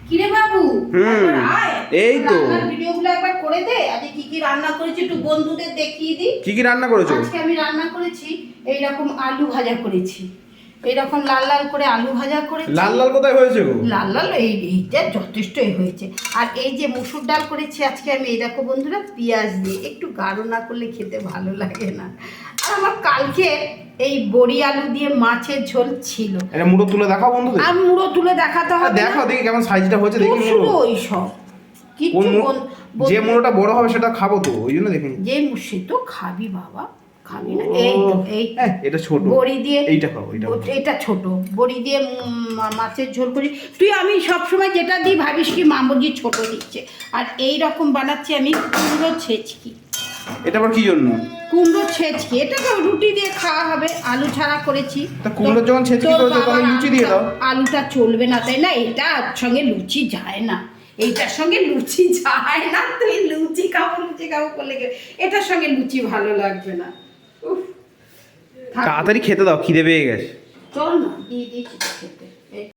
কিরে বাবু, এই তো ভিডিওগুলো একবার করে দে। আজকে কি কি রান্না করেছি একটু বন্ধুদের দেখিয়ে দি। কি কি রান্না করেছো? আজকে আমি রান্না করেছি এইরকম আলু ভাজা করেছি, এইরকম লাল লাল করে আলু ভাজা করেছি। লাল লাল কোথায় হয়েছে গো? লাল লাল এইটা যথেষ্টই হয়েছে। আর এই যে মসুর ডাল করেছি আজকে আমি, এই দেখো বন্ধুরা, পেঁয়াজ দিয়ে, একটু গাঢ় না করলে খেতে ভালো লাগে না। আর আমার কালকে এই বড়ি আলু দিয়ে মাছের ঝোল ছিল। এটা মুড়ো তুলে দেখাও বন্ধুদের। আর মুড়ো তুলে দেখাতে হবে, দেখাও দেখি কেমন সাইজটা হয়েছে, দেখি মুড়ো। শুধু ওই সব কিছু যে মুড়োটা বড় হবে সেটা খাবো তো, ওই জন্য দেখি। যে সে তো খাবি বাবা, খাবি না? এই তো এই এটা ছোট, বড়ি দিয়ে এইটা খাও, এটা ছোট বড়ি দিয়ে মাছের ঝোল করি। তুই আমি সব সময় যেটা দিই ভাবিস কি মামুজি ছোট দিচ্ছে। আর এই রকম বানাচ্ছি আমি কুমড়ো ছেচকি। এটা আবার কি জন্য? কুমড়ো ছেচকি, এটা তো রুটি দিয়ে খাওয়া হবে, আলু ছাড়া করেছি। তা কুমড়ো যখন ছেচকি করেছো তাহলে লুচি দিয়ে দাও। আলুটা চলবে না তাই না? এটার সঙ্গে লুচি যায় না, এইটার সঙ্গে লুচি যায় না। তুই লুচি খাবো করলে এটার সঙ্গে লুচি ভালো লাগবে না। তাড়াতাড়ি খেতে দাও, খিদে পেয়ে গেছে। চল না দিয়ে দিয়েছি খেতে।